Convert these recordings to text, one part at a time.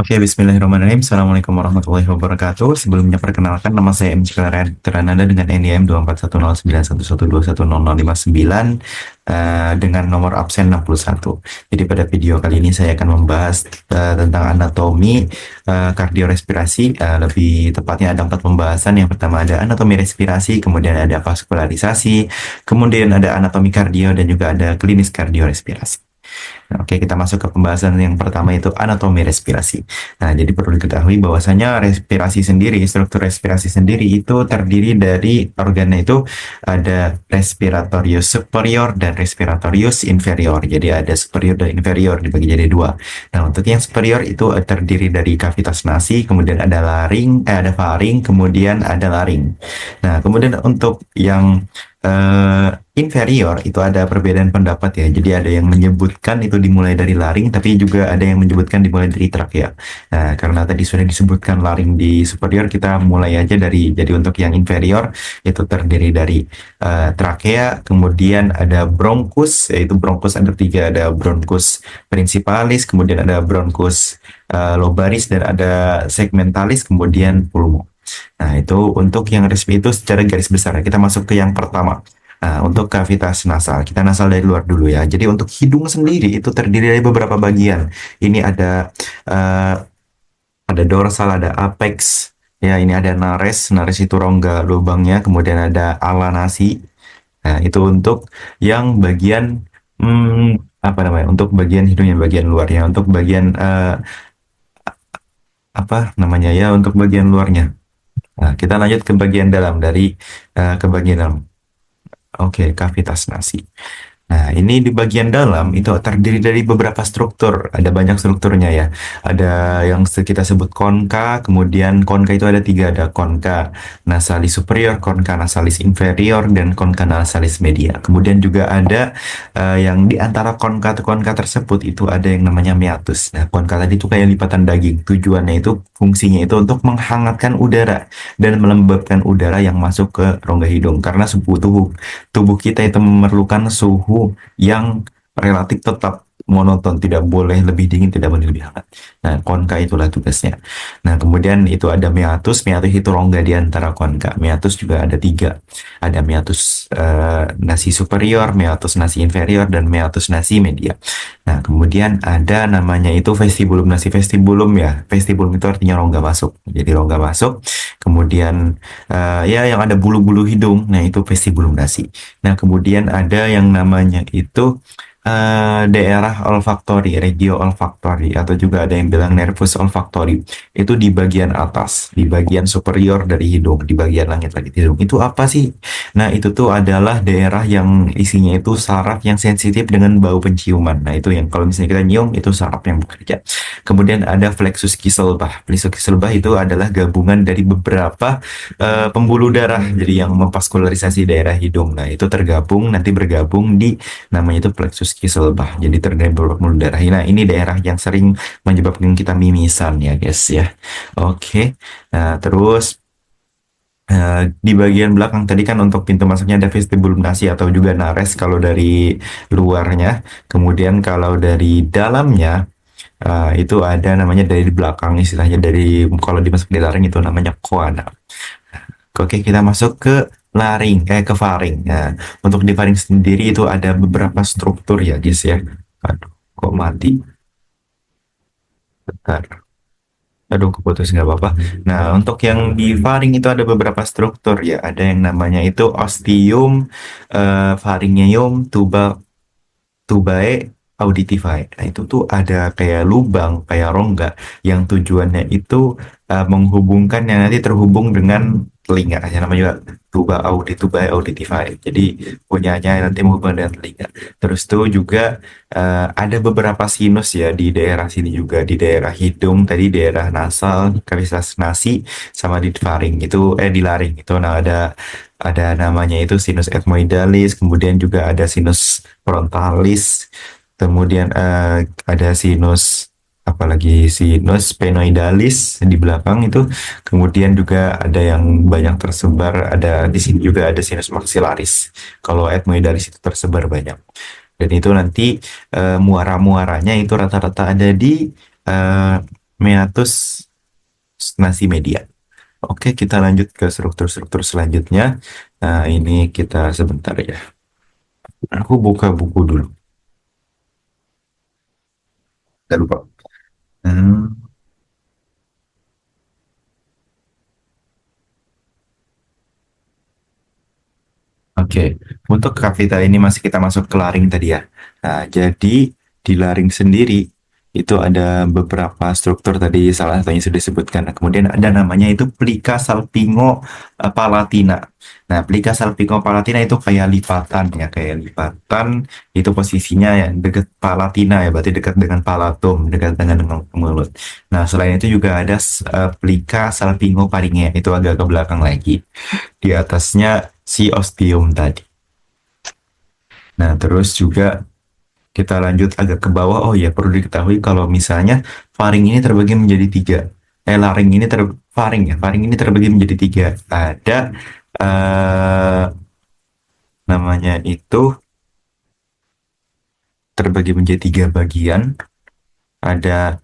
Oke, bismillahirrahmanirrahim. Assalamualaikum warahmatullahi wabarakatuh. Sebelumnya perkenalkan, nama saya MC Terananda dengan NIM 2410911210059 dengan nomor absen 61. Jadi pada video kali ini saya akan membahas tentang anatomi kardiorespirasi. Lebih tepatnya ada 4 pembahasan. Yang pertama ada anatomi respirasi, kemudian ada vaskularisasi, kemudian ada anatomi kardio, dan juga ada klinis kardiorespirasi. Nah, oke, kita masuk ke pembahasan yang pertama, itu anatomi respirasi. Nah, jadi perlu diketahui bahwasanya respirasi sendiri, struktur respirasi sendiri itu terdiri dari organnya itu ada respiratorius superior dan respiratorius inferior. Jadi ada superior dan inferior dibagi jadi dua. Nah, untuk yang superior itu terdiri dari kavitas nasi, kemudian ada ada faring, kemudian ada laring. Nah, kemudian untuk yang inferior itu ada perbedaan pendapat ya. Jadi ada yang menyebutkan itu dimulai dari laring, tapi juga ada yang menyebutkan dimulai dari trakea. Nah, karena tadi sudah disebutkan laring di superior, kita mulai aja dari, jadi untuk yang inferior itu terdiri dari trakea, kemudian ada bronkus, yaitu bronkus ada 3, ada bronkus principalis, kemudian ada bronkus lobaris, dan ada segmentalis, kemudian pulmo. Nah, itu untuk yang resmi itu secara garis besar. Kita masuk ke yang pertama. Nah, untuk kavitas nasal, kita nasal dari luar dulu ya. Jadi untuk hidung sendiri itu terdiri dari beberapa bagian. Ini eh, ada dorsal, ada apex. Ya, ini ada nares. Nares itu rongga lubangnya. Kemudian ada ala nasi. Nah, itu untuk yang bagian apa namanya? Untuk bagian hidung yang bagian luar ya. Untuk bagian apa namanya ya? Untuk bagian luarnya. Nah, kita lanjut ke bagian dalam, dari ke bagian dalam. Oke, kavitas nasi. Nah, ini di bagian dalam itu terdiri dari beberapa struktur. Ada banyak strukturnya ya. Ada yang kita sebut konka, kemudian konka itu ada 3. Ada konka nasalis superior, konka nasalis inferior, dan konka nasalis media. Kemudian juga ada yang di antara konka tersebut itu ada yang namanya meatus. Nah, konka tadi itu kayak lipatan daging. Tujuannya itu, fungsinya itu untuk menghangatkan udara dan melembabkan udara yang masuk ke rongga hidung. Karena tubuh kita itu memerlukan suhu yang relatif tetap monoton, tidak boleh lebih dingin, tidak boleh lebih hangat. Nah, konka itulah tugasnya. Nah, kemudian itu ada meatus. Meatus itu rongga di antara konka. Meatus juga ada 3. Ada meatus nasi superior, meatus nasi inferior, dan meatus nasi media. Nah, kemudian ada namanya itu vestibulum nasi. Vestibulum ya. Vestibulum itu artinya rongga masuk. Jadi rongga masuk. Kemudian ya yang ada bulu-bulu hidung. Nah, itu vestibulum nasi. Nah, kemudian ada yang namanya itu daerah olfaktori, regio olfaktori, atau juga ada yang bilang nervus olfaktori. Itu di bagian atas, di bagian superior dari hidung, di bagian langit-langit hidung. Itu apa sih? Nah, itu tuh adalah daerah yang isinya itu saraf yang sensitif dengan bau penciuman. Nah, itu yang kalau misalnya kita nyium, itu saraf yang bekerja. Kemudian ada plexus Kieselbach. Plexus Kieselbach itu adalah gabungan dari beberapa pembuluh darah, jadi yang memvaskularisasi daerah hidung. Nah, itu nanti bergabung di, namanya itu plexus Kieselbach. Jadi terdiri dari beberapa pembuluh darah. Nah, ini daerah yang sering menyebabkan kita mimisan ya, guys ya. Oke. Nah, terus di bagian belakang tadi kan untuk pintu masuknya ada vestibulum nasi atau juga nares kalau dari luarnya. Kemudian kalau dari dalamnya itu ada namanya dari belakang, istilahnya dari, kalau dimasuk di laring itu namanya koana. Oke, kita masuk ke ke faring. Nah, untuk di faring sendiri itu ada beberapa struktur ya, guys ya. Aduh, kok mati? Bentar. Aduh, keputus, nggak apa-apa. Nah, untuk yang di faring itu ada beberapa struktur ya. Ada yang namanya itu ostium, pharyngeum, tubae, auditivae. Nah, itu tuh ada kayak lubang, kayak rongga yang tujuannya itu menghubungkan, yang nanti terhubung dengan telinga. Ya, namanya juga tubae auditivae. Jadi punyanya nanti menghubungkan dengan telinga. Terus tuh juga ada beberapa sinus ya di daerah sini juga, di daerah hidung tadi, daerah nasal, kavitas nasi, sama di faring itu, di laring itu. Nah, ada namanya itu sinus ethmoidalis, kemudian juga ada sinus frontalis, kemudian ada sinus, apalagi sinus sphenoidalis di belakang itu, kemudian juga ada yang banyak tersebar, ada di sini juga ada sinus maxillaris. Kalau ethmoidalis itu tersebar banyak, dan itu nanti muara-muaranya itu rata-rata ada di meatus nasi media. Oke, kita lanjut ke struktur-struktur selanjutnya. Nah, ini kita sebentar ya. Aku buka buku dulu. Gak lupa. Hmm, Oke, untuk kavita ini masih kita masuk ke laring tadi ya. Nah, jadi di laring sendiri itu ada beberapa struktur tadi salah satunya sudah disebutkan. Nah, kemudian ada namanya itu plica salpingo palatina. Nah, plica salpingo palatina itu kayak lipatan ya, kayak lipatan itu posisinya ya dekat palatina ya, berarti dekat dengan palatum, dekat dengan mulut. Nah, selain itu juga ada plica salpingo paringe, itu agak ke belakang lagi. Di atasnya si ostium tadi. Nah, terus juga kita lanjut agak ke bawah. Oh ya, perlu diketahui kalau misalnya faring ini terbagi menjadi tiga. Laring ini faring ya, faring ini terbagi menjadi tiga. Ada eh, namanya itu terbagi menjadi tiga bagian. Ada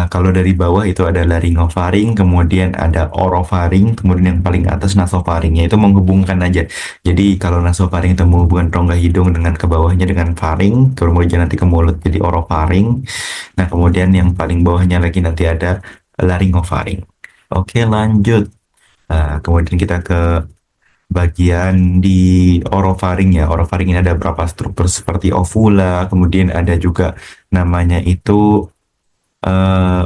kalau dari bawah itu ada laryngofaring, kemudian ada orofaring, kemudian yang paling atas nasofaringnya itu menghubungkan aja. Jadi kalau nasofaring itu menghubungkan rongga hidung dengan ke bawahnya dengan faring, kemudian nanti ke mulut jadi orofaring. Nah, kemudian yang paling bawahnya lagi nanti ada laryngofaring. Oke, lanjut. Nah, kemudian kita ke bagian di orofaring ya. Orofaring ini ada beberapa struktur seperti ovula, kemudian ada juga namanya itu eh,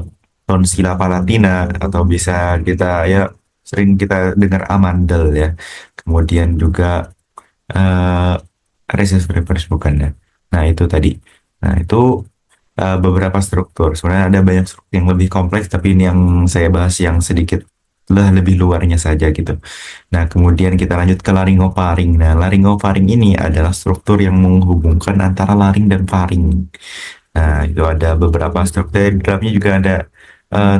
tonsila palatina atau bisa kita ya sering kita dengar amandel ya. Kemudian juga eh reses preferens bukan ya. Nah, itu tadi. Nah, itu beberapa struktur. Sebenarnya ada banyak struktur yang lebih kompleks, tapi ini yang saya bahas yang sedikit lah lebih luarnya saja gitu. Nah, kemudian kita lanjut ke laringofaring. Nah, laringofaring ini adalah struktur yang menghubungkan antara laring dan faring. Nah, itu ada beberapa struktur di dalamnya juga ada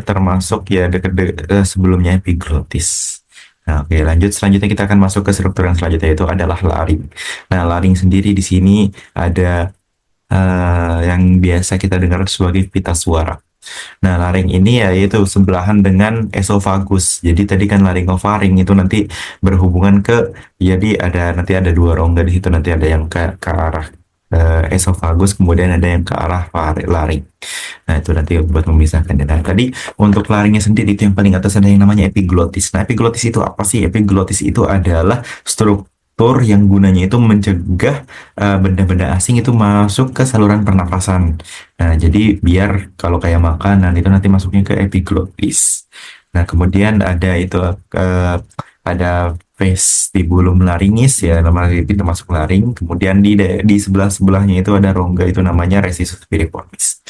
termasuk ya dekat sebelumnya epiglotis. Nah, oke, lanjut selanjutnya kita akan masuk ke struktur yang selanjutnya itu adalah laring. Nah, laring sendiri di sini ada yang biasa kita dengar sebagai pita suara. Nah, laring ini ya yaitu sebelahan dengan esofagus. Jadi tadi kan laringofaring itu nanti berhubungan ke jadi nanti ada dua rongga di situ, nanti ada yang ke arah esofagus, kemudian ada yang ke arah laring. Nah, itu nanti buat memisahkannya. Nah, tadi untuk laringnya sendiri itu yang paling atas ada yang namanya epiglotis. Nah, epiglotis itu apa sih? Epiglotis itu adalah struktur yang gunanya itu mencegah benda-benda asing itu masuk ke saluran pernafasan. Nah, jadi biar kalau kayak makanan itu nanti masuknya ke epiglotis. Nah, kemudian ada itu ada vestibulum laringis ya, nama pintu masuk laring. Kemudian di sebelah-sebelahnya itu ada rongga itu namanya recessus piriformis.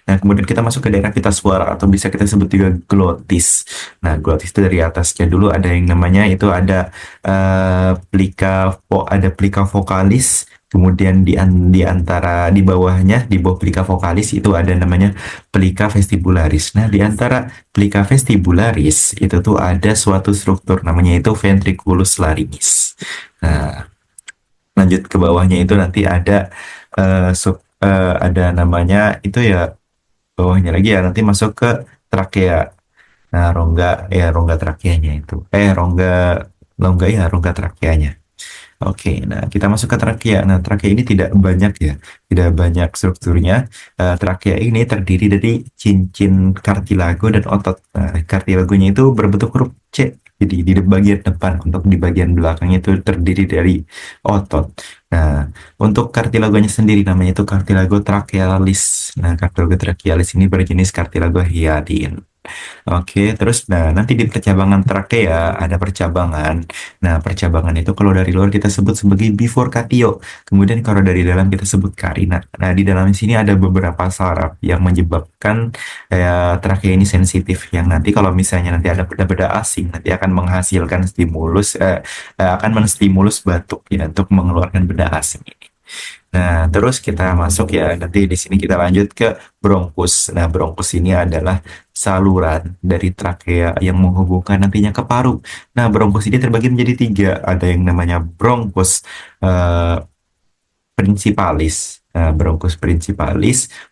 Nah, kemudian kita masuk ke daerah pita suara atau bisa kita sebut juga glotis. Nah, glotis itu dari atasnya dulu ada yang namanya itu ada ada plika vokalis. Kemudian di antara di bawahnya di bawah plika vokalis itu ada namanya plika vestibularis. Nah, di antara plika vestibularis itu tuh ada suatu struktur namanya itu ventriculus laringis. Nah, lanjut ke bawahnya itu nanti ada ada namanya itu ya bawahnya lagi ya nanti masuk ke trakea. Nah, rongga trakeanya itu. Rongga rongga ya rongga trakeanya. Oke, nah kita masuk ke trakea. Nah, trakea ini tidak banyak ya, tidak banyak strukturnya. Trakea ini terdiri dari cincin kartilago dan otot. Nah, kartilagonya itu berbentuk huruf C. Jadi di bagian depan, untuk di bagian belakangnya itu terdiri dari otot. Nah, untuk kartilagonya sendiri namanya itu cartilago trachealis. Nah, cartilago trachealis ini berjenis cartilago hiatin. Oke, terus nanti di percabangan trakea ada percabangan. Nah, percabangan itu kalau dari luar kita sebut sebagai bifurcatio. Kemudian kalau dari dalam kita sebut carina. Nah, di dalam sini ada beberapa saraf yang menyebabkan trakea ini sensitif. Yang nanti kalau misalnya nanti ada benda-benda asing nanti akan menghasilkan akan menstimulus batuk ya untuk mengeluarkan benda asing ini. Nah, terus kita masuk ya, nanti di sini kita lanjut ke bronkus. Nah, bronkus ini adalah saluran dari trakea yang menghubungkan nantinya ke paru. Nah, bronkus ini terbagi menjadi tiga. Ada yang namanya bronkus eh, principalis,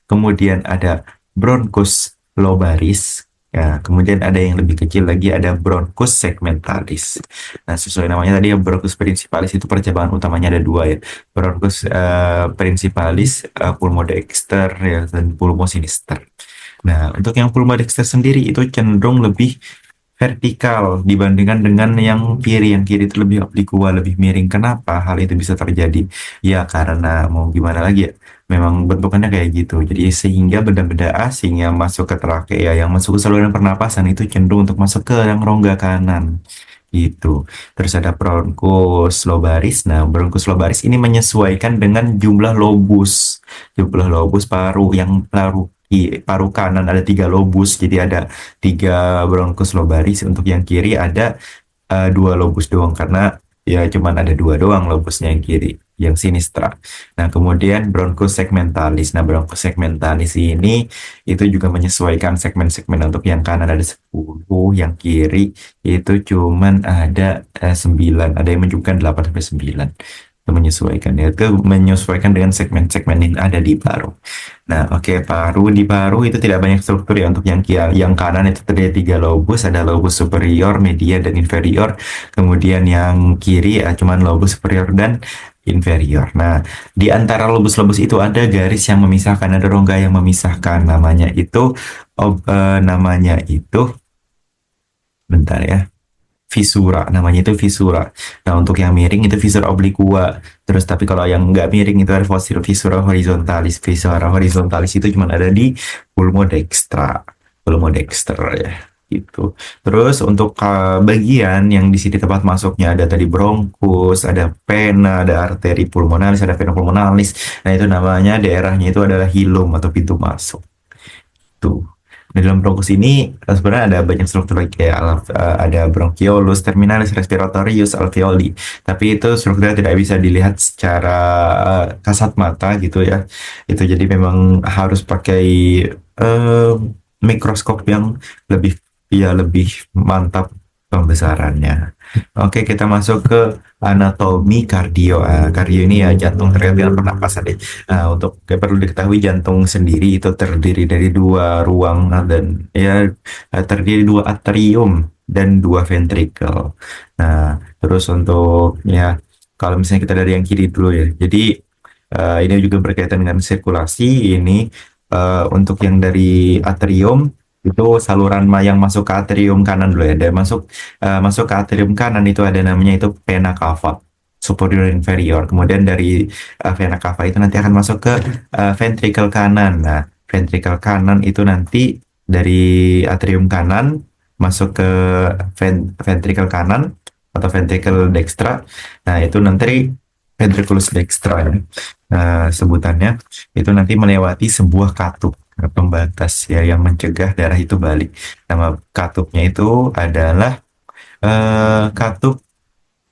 kemudian ada bronkus lobaris, Ya, kemudian ada yang lebih kecil lagi, ada bronchus segmentalis. Nah, sesuai namanya tadi, ya, bronchus principalis itu percabangan utamanya ada dua ya. Bronchus principalis, pulmodexter ya, dan pulmosinister. Nah, untuk yang pulmodexter sendiri itu cenderung lebih vertikal dibandingkan dengan yang kiri. Yang kiri itu lebih oblikua, lebih miring. Kenapa hal itu bisa terjadi? Ya karena mau gimana lagi ya, memang bentukannya kayak gitu. Jadi sehingga benda-benda asing yang masuk ke trakea, yang masuk ke saluran pernapasan itu cenderung untuk masuk ke yang rongga kanan gitu. Terus ada bronchus lobaris. Nah, bronchus lobaris ini menyesuaikan dengan jumlah lobus. Jumlah lobus paru, yang paru kanan ada 3 lobus, jadi ada 3 bronchus lobaris. Untuk yang kiri ada 2 lobus doang, karena ya cuman ada 2 doang lobusnya yang kiri, yang sinistra. Nah, kemudian bronchus segmentalis. Nah, bronchus segmentalis ini itu juga menyesuaikan segmen-segmen. Untuk yang kanan ada 10, yang kiri itu cuman ada 9. Ada yang menunjukkan 8 sampai 9. Itu menyesuaikan, ya, itu menyesuaikan dengan segmen-segmen yang ada di paru. Nah, oke, di paru itu tidak banyak struktur ya. Untuk yang kanan itu terdiri 3 lobus, ada lobus superior, median, dan inferior. Kemudian yang kiri cuman lobus superior dan inferior. Nah, di antara lobus-lobus itu ada garis yang memisahkan, ada rongga yang memisahkan. Namanya itu, bentar ya. Visura, namanya itu visura. Nah, untuk yang miring itu visura obliqua. Terus tapi kalau yang nggak miring itu ada visura horizontalis. Visura horizontalis itu cuma ada di pulmodexter ya gitu. Terus untuk bagian yang di sini tempat masuknya ada tadi bronkus, ada pena, ada arteri pulmonalis, ada vena pulmonalis. Nah, itu namanya daerahnya itu adalah hilum atau pintu masuk. Tuh. Di dalam bronkus ini sebenarnya ada banyak struktur lagi, kayak ada bronchiolus, terminalis, respiratorius, alveoli. Tapi itu strukturnya tidak bisa dilihat secara kasat mata gitu ya. Itu jadi memang harus pakai eh, mikroskop yang lebih lebih mantap pembesarannya. Oke, kita masuk ke anatomi kardio. Kardio ini ya jantung terkait dengan pernapasan deh. Nah, untuk perlu diketahui, jantung sendiri itu terdiri dari 2 ruang, dan ya terdiri 2 atrium dan 2 ventrikel. Nah, terus untuk ya kalau misalnya kita dari yang kiri dulu ya. Jadi ini juga berkaitan dengan sirkulasi. Ini untuk yang dari atrium itu saluran yang masuk ke atrium kanan dulu ya. Dan masuk ke atrium kanan itu ada namanya itu vena cava superior inferior. Kemudian dari vena cava itu nanti akan masuk ke ventricle kanan. Nah, ventricle kanan itu nanti dari atrium kanan masuk ke ventricle kanan atau ventricle dextra. Nah, itu nanti ventriculus dextra ya. Sebutannya itu nanti melewati sebuah katup pembatas ya, yang mencegah darah itu balik. Nama katupnya itu adalah katup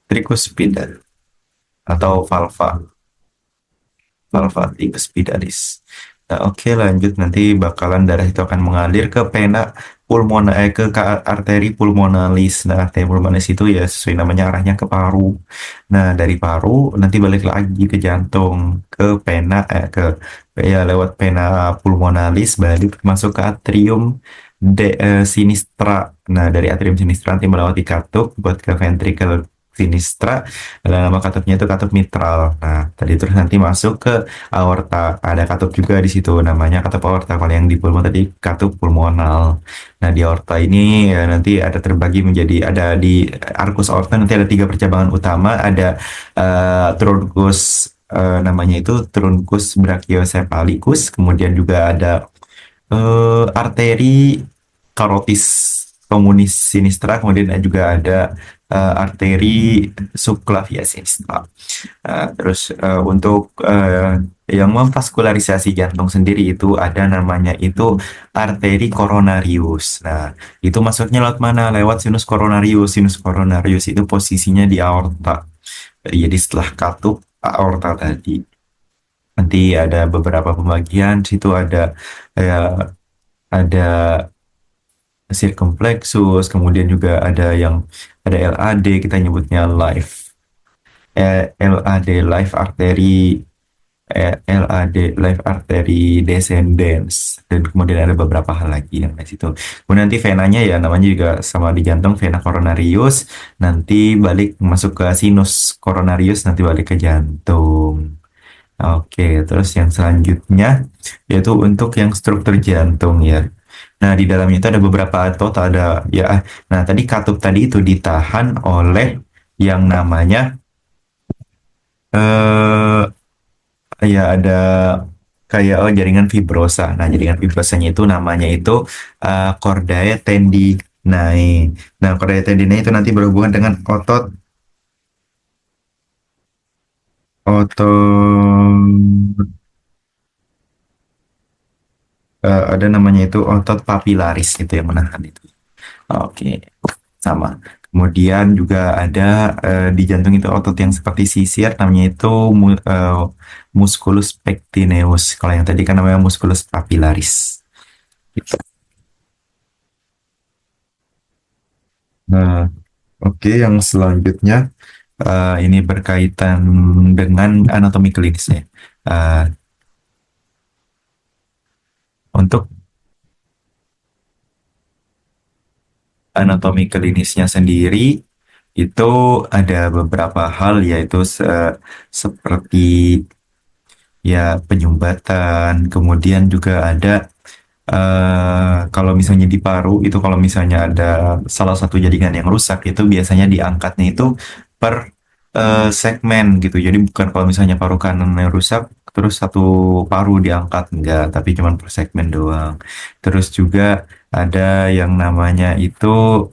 tricuspidal atau valva tricuspidalis. Nah, oke, lanjut. Nanti bakalan darah itu akan mengalir ke arteri pulmonalis. Nah, arteri pulmonalis itu ya sesuai namanya arahnya ke paru. Nah, dari paru nanti balik lagi ke jantung, ke lewat pena pulmonalis, balik masuk ke atrium sinistra. Nah, dari atrium sinistra nanti melewati katup buat ke ventricle sinistra. Dan nama katupnya itu katup mitral. Nah, tadi terus nanti masuk ke aorta. Ada katup juga di situ, namanya katup aorta. Kalau yang di pulmo tadi katup pulmonal. Nah, di aorta ini ya, nanti ada terbagi menjadi, ada di arkus aorta nanti ada 3 percabangan utama. Ada truncus, namanya itu truncus brachiocephalicus. Kemudian juga ada arteri karotis komunis sinistra. Kemudian juga ada arteri subclavia sinistra. Terus untuk yang memvaskularisasi jantung sendiri itu ada namanya itu arteri coronarius. Nah, itu masuknya lewat mana? Lewat sinus coronarius. Sinus coronarius itu posisinya di aorta. Jadi setelah katup aorta tadi. Nanti ada beberapa pembagian, situ ada ada circumflexus, kemudian juga ada LAD, kita nyebutnya LAD live artery LAD, Live Artery Descendens, dan kemudian ada beberapa hal lagi yang di situ. Kemudian nanti venanya ya namanya juga sama di jantung, vena coronarius, nanti balik masuk ke sinus coronarius, nanti balik ke jantung. Oke, terus yang selanjutnya yaitu untuk yang struktur jantung ya. Nah, di dalamnya itu ada beberapa otot, ada ya. Nah, tadi katup tadi itu ditahan oleh yang namanya eh ya ada kayak jaringan fibrosa. Nah, jaringan fibrosanya itu namanya itu chordae tendinae. Nah, chordae tendinae itu nanti berhubungan dengan otot otot ada namanya itu otot papilaris itu yang menahan itu. Oke, sama. Kemudian juga ada di jantung itu otot yang seperti sisir namanya itu musculus pectineus. Kalau yang tadi kan namanya musculus papillaris. Gitu. Nah, oke, yang selanjutnya ini berkaitan dengan anatomi klinisnya. Eh, untuk anatomi klinisnya sendiri itu ada beberapa hal yaitu seperti ya penyumbatan, kemudian juga ada kalau misalnya di paru itu kalau misalnya ada salah satu jaringan yang rusak itu biasanya diangkatnya itu per segmen gitu. Jadi bukan kalau misalnya paru kanan yang rusak terus satu paru diangkat enggak, tapi cuma per segmen doang. Terus juga ada yang namanya itu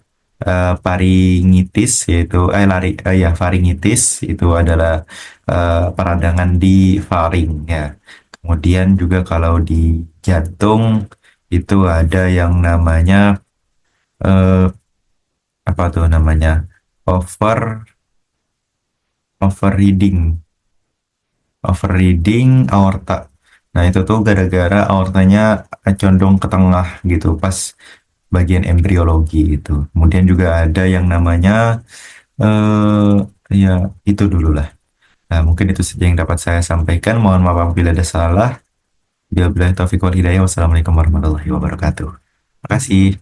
faringitis yaitu ya faringitis itu adalah peradangan di faring ya. Kemudian juga kalau di jantung itu ada yang namanya eh, apa tuh namanya over overreading overreading aorta. Nah itu tuh gara-gara aortanya condong ke tengah gitu pas bagian embriologi itu. Kemudian juga ada yang namanya ya itu dulu lah. Nah mungkin itu saja yang dapat saya sampaikan. Mohon maaf apabila ada salah. Billahi taufiq wal hidayah. Wassalamualaikum warahmatullahi wabarakatuh. Terima kasih.